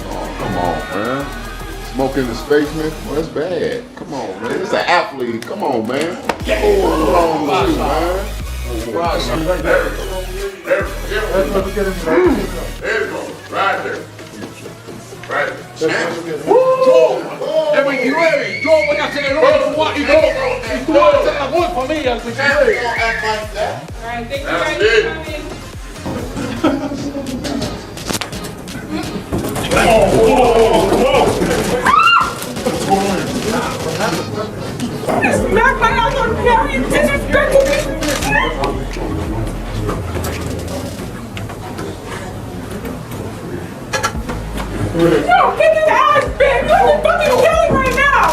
Oh, come on, man. Smoking the spaceman? Well, that's bad. Come on, man. It's an athlete. Come on, man. What's wrong with you, man? There you go. Right there. Right there. Joe, you ready? Joe, voy a hacer el otro y tú vas a hacer la voz para mí. Don't act like that. Alright, thank you That's guys it. for coming. Smack my ass on camera, you disrespectful me! No, get his ass, man! You're fucking killing right now!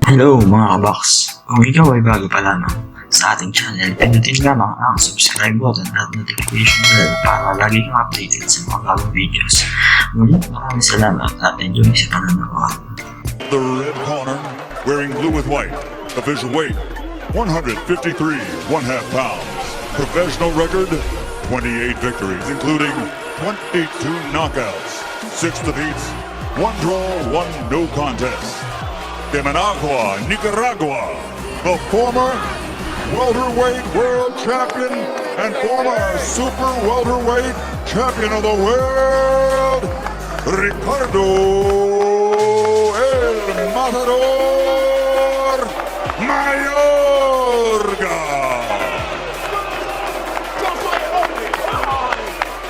Hello mga kabox! Kung ikaw ay bago pa lamang sa ating channel, pinutin lamang ang subscribe button at notification bell para lagi kang updated sa mga bagong videos. Ngunit maraming salamat at enjoy sa pananood. The red corner, wearing blue with white, official weight, 153 1/2 pounds. Professional record, 28 victories, including 22 knockouts, 6 defeats, 1 draw, 1 no contest. De Managua, Nicaragua, the former welterweight world champion and former super welterweight champion of the world, Ricardo El Matador Mayorga.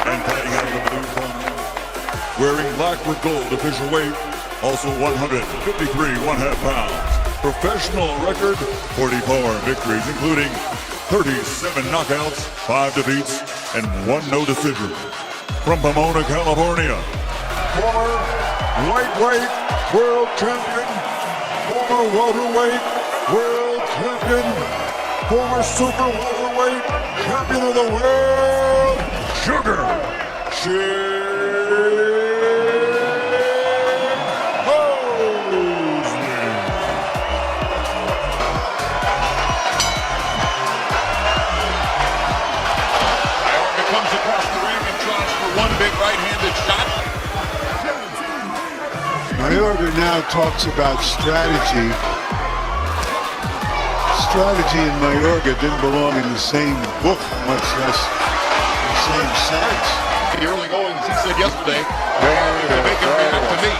And fighting out of the blue corner, wearing black with gold, official weight, also 153 1/2 pounds. Professional record, 44 victories, including 37 knockouts, 5 defeats, and 1 no decision. From Pomona, California, former lightweight world champion, former welterweight world champion, former super welterweight champion of the world, Sugar Mosley. Comes across the ring and tries for one big right-handed shot. Mayorga now talks about strategy. Strategy and Mayorga didn't belong in the same book, much less the same sentence. The early goings, he said yesterday, to make him give it to me.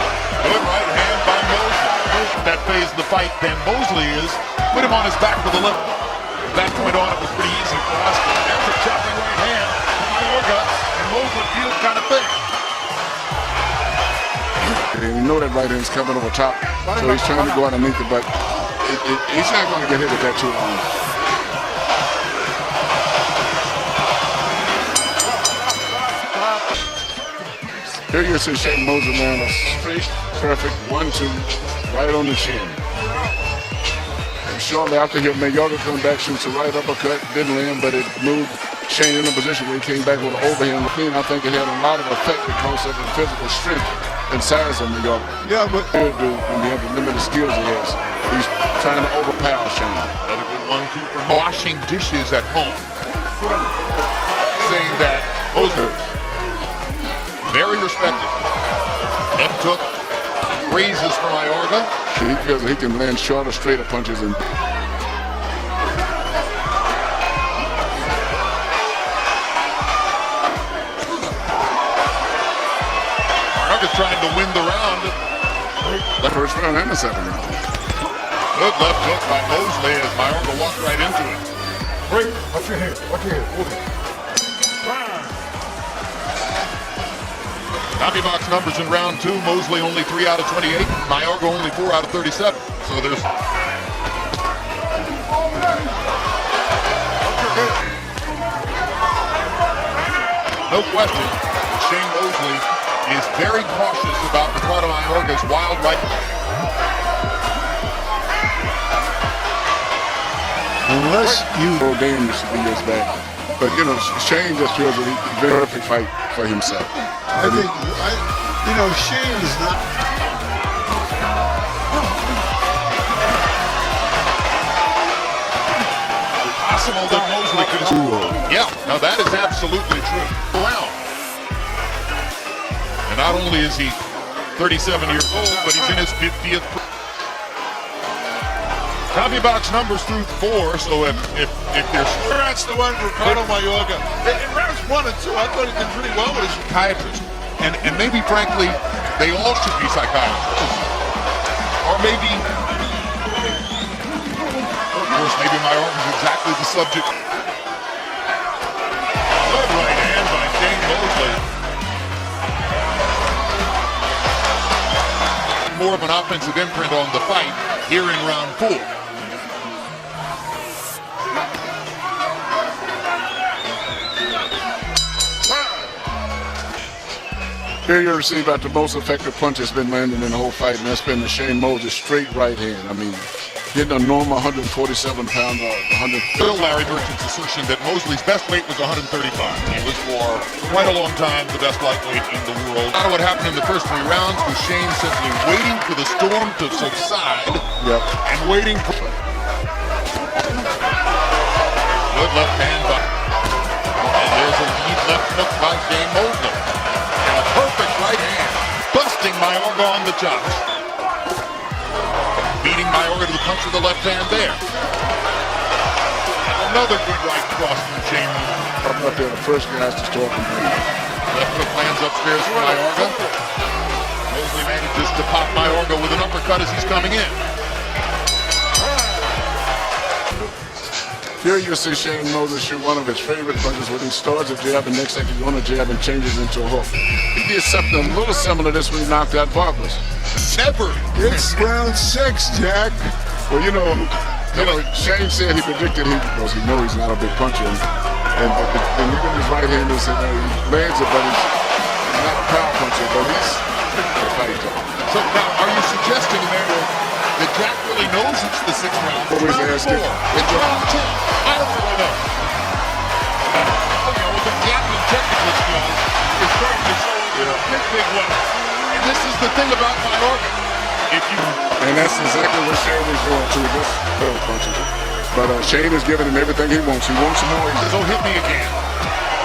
Good right hand by Mosley. That phase of the fight, then Mosley put him on his back for the lip. From that point on, it was pretty easy for us. There's a chopping right hand. And Mosley feels kind of thick. And you know that right hand's coming over top, so he's trying to go underneath it, but he's not going to get hit with that too long. Here you see Shane Mosley land a straight, perfect 1-2 right on the chin. And shortly after him, Mayorga comes back, shoots a right uppercut, didn't land, but it moved Shane in a position where he came back with an overhand. I think it had a lot of effect because of the physical strength and size of Mayorga. Yeah, but When you have the limited skills he has, he's trying to overpower Shane. Another good 1-2 for washing dishes at home. Saying that Mosley, very respected. Hip took raises for Mayorga. He can land shorter, straighter punches and trying to win the round. the first round and the second round. Good left hook by Mosley as Mayorga walked right into it. break. Watch your head. Watch your head. Hold it. Copy box numbers in round 2. Mosley only 3 out of 28. Mayorga only 4 out of 37. So there's no question. Shane Mosley is very cautious about Ricardo Mayorga's wild right. Unless you Whole game used to be this bad. But you know, Shane just feels a very perfect fight for himself. I think, Shane is not. possible that Mosley could have. Yeah, now that is absolutely true. Wow. And not only is he 37 years old, but he's in his 50th. Copy box numbers through 4, so if there's... That's the one, Ricardo Mayorga. In rounds 1 and 2, I thought he did pretty well with his psychiatrist. And maybe, frankly, they all should be psychiatrists. Or maybe... Of course, maybe Mayorga is exactly the subject. Good right hand by Shane Mosley. More of an offensive imprint on the fight here in round 4. Here you see about the most effective punch that's been landing in the whole fight, and that's been the Shane Mosley straight right hand. I mean, getting a normal 147 pound or 100. Bill Larry Merchant's assertion that Mosley's best weight was 135. He was for quite a long time the best lightweight in the world. I don't know what happened in the first 3 rounds was Shane simply waiting for the storm to subside and waiting for... Good left hand by... And there's a lead left hook by Shane Mosley. And a perfect right hand, busting Mayorga on the chops. Beating Mayorga to the punch with the left hand there. And another good right cross from Shane Mosley. I'm up there, the first guys to start from here. Left hook lands upstairs for Mayorga. Mosley manages to pop Mayorga with an uppercut as he's coming in. Here you see Shane Mosley shoot one of his favorite punches when he starts a jab and next second he's on a jab and changes into a hook. He did something a little similar to this when he knocked out Vargas. Never. It's round 6, Jack. Well, you know, Shane said he predicted because he knows he's not a big puncher. And even his right hand is he lands it, but he's not a power puncher, but he's a fighter. So now, are you suggesting that Jack really knows it's the 6th round? Always round ask 4. him. It's round 10. I don't really know. With the gap in technical skills, is starting to show a big one. And this is the thing about Mayorga. And that's exactly what Shane is doing to this punches. But Shane is giving him everything he wants. He wants more. He says, oh, hit me again.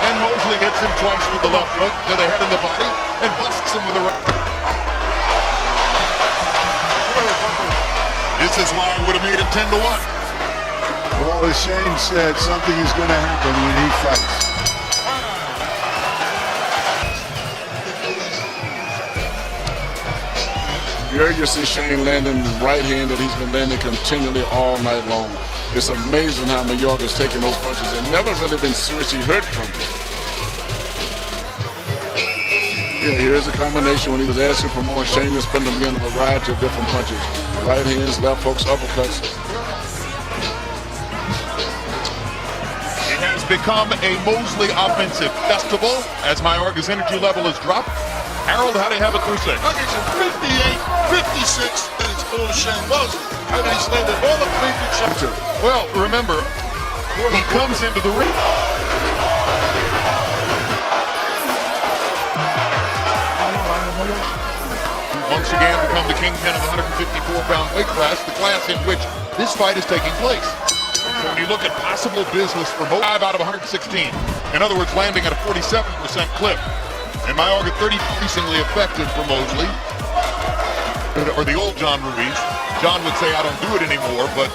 And Mosley hits him twice with the left hook to the head and the body and busts him with the right. This is why I would have made it 10-1. Well, as Shane said, something is going to happen when he fights. Here you see Shane landing the right hand that he's been landing continually all night long. It's amazing how Mayorga's taking those punches and never really been seriously hurt from it. Yeah, here's a combination when he was asking for more. Shane has put them in a variety of different punches. Right hands, left hooks, uppercuts. It has become a Mosley offensive festival as Mayorga's energy level has dropped. Harold, how do you have it through 6? Okay, so 58, 56, and it's all Shane Mosley. I mean, he's landed all the previous shots. Well, remember, he comes into the ring. Once again, become the kingpin of the 154-pound weight class, the class in which this fight is taking place. When you look at possible business for 5 out of 116, in other words, landing at a 47% clip, and Mayorga 30 increasingly effective for Mosley, or the old John Ruiz. John would say, I don't do it anymore, but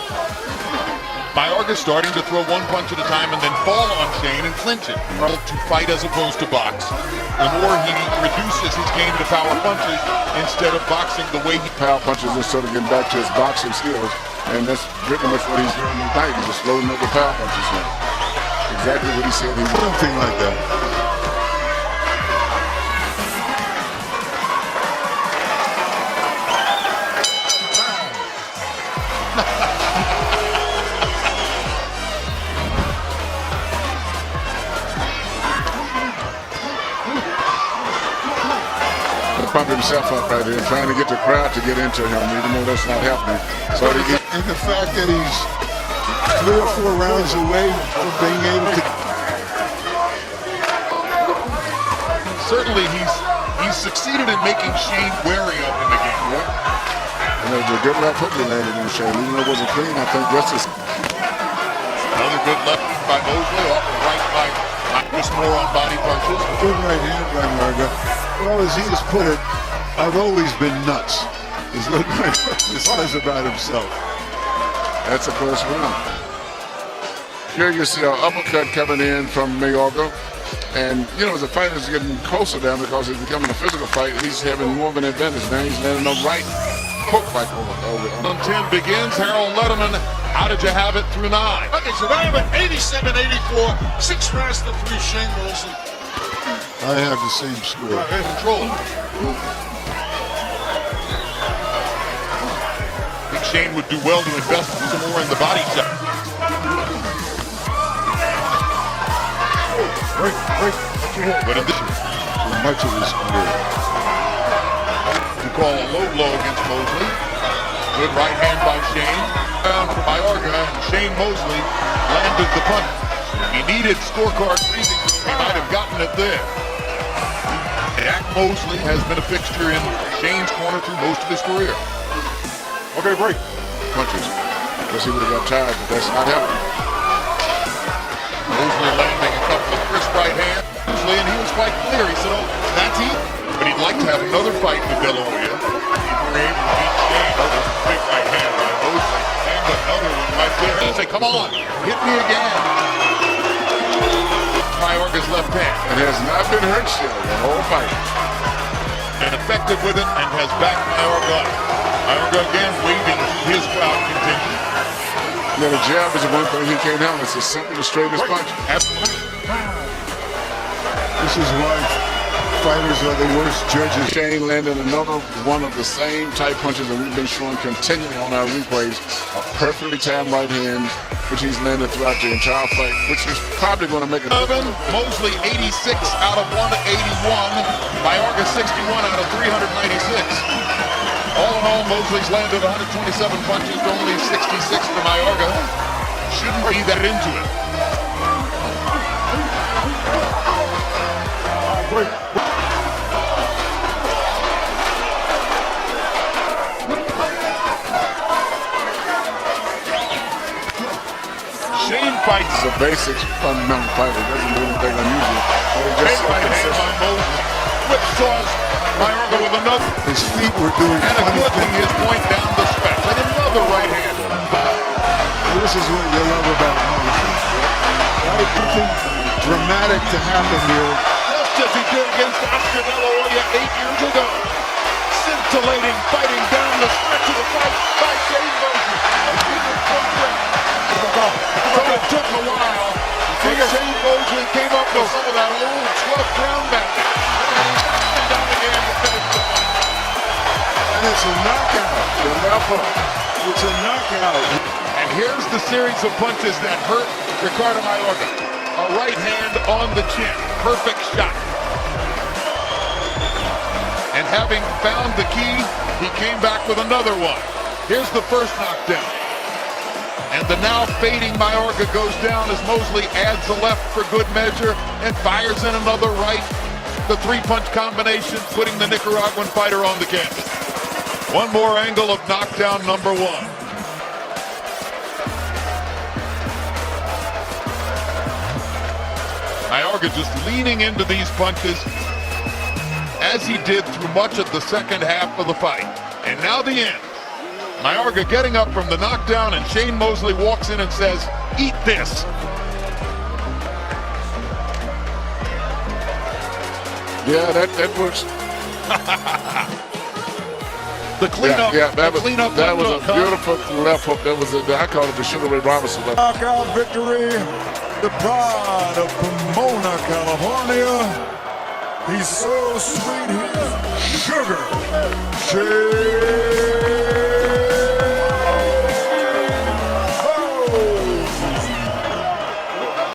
Mayorga's starting to throw one punch at a time and then fall on Shane and clinch it. To fight as opposed to box. The more he reduces his game to power punches instead of boxing the way he Power punches instead of getting back to his boxing skills. And that's pretty much what he's doing tonight. He's just loading up the power punches now. Exactly what he said he would. Something like that. Pump himself up right there, trying to get the crowd to get into him, even though that's not happening. So And the fact that he's 3 or 4 rounds away from being able to... certainly he's succeeded in making Shane wary of him again. Yep. And there's a good left hook he landed on Shane. Even though it wasn't clean, I think that's just... Another Good left by Mosley, off the right by just more on body punches. Good right hand by Mayorga. Well, as he has put it, I've always been nuts, is what Mayorga says about himself. That's a close round. Here you see an uppercut coming in from Mayorga. And, you know, as the fight is getting closer down because it's becoming a physical fight, he's having more of an advantage. Now he's landing a right hook like over. On 10 begins. Harold Letterman, how did you have it through 9? Okay, so now I'm at 87-84, 6 rounds to 3, Shane Mosley. I have the same score. Control. I think Shane would do well to invest some more in the body shot. But in this, Much of his career. you call a low blow against Mosley. Good right hand by Shane. Down for Mayorga, and Shane Mosley landed the punch. He needed scorecard breathing. He might have gotten it there. Jack Mosley has been a fixture in Shane's corner through most of his career. Okay, break. Punches. Guess he would have got tired, but that's not happening. Mosley landing a couple of crisp right hands. Mosley, and he was quite clear. He said, oh, that's it. But he'd like to have another fight with De La Hoya. If we're able to beat Shane, that was a big right hand by Mosley. And another one right there. He'd say, come on, hit me again. Mayorga's left hand. It has not been hurt still the whole fight. And effective with it and has backed Mayorga. Mayorga again waving to his crowd continues. Yeah, the jab is the one thing he can't handle. It's as simple as straight as punch. This is why fighters are the worst judges. Shane landed another one of the same type punches that we've been showing continually on our replays. A perfectly timed right hand, which he's landed throughout the entire fight, which is probably going to make a difference. Mosley 86 out of 181. Mayorga 61 out of 396. All in all, Mosley's landed 127 punches, only 66 for Mayorga. Shouldn't be that into it. Shane fights It's a basic fundamental fight. It doesn't do anything unusual. Shane by hand by Mosley. Whipsaws Mayorga with another. His feet were doing And a funny good thing things. is point down the stretch. And another right hand. This is what you love about Mosley. Something dramatic to happen here. Just as he did against Oscar De La Hoya 8 years ago. Scintillating, fighting down the stretch of the fight by Shane Mosley. So it took a while. Shane Mosley came up with some of that old 12th round magic. And down again to finish the fight. And it's a knockout. It's a knockout. And here's the series of punches that hurt Ricardo Mayorga. A right hand on the chin. Perfect shot. And having found the key, he came back with another one. Here's the first knockdown. And the now fading Mayorga goes down as Mosley adds a left for good measure and fires in another right. The three-punch combination putting the Nicaraguan fighter on the canvas. One more angle of knockdown number 1. Mayorga just leaning into these punches as he did through much of the second half of the fight. And now the end. Mayorga getting up from the knockdown, and Shane Mosley walks in and says, "Eat this." Yeah, that works. The cleanup. that was left a hook. beautiful left hook. That was I call it the Sugar Ray Robinson left. Knockout victory. The pride of Pomona, California. He's so sweet, he's sugar. Shane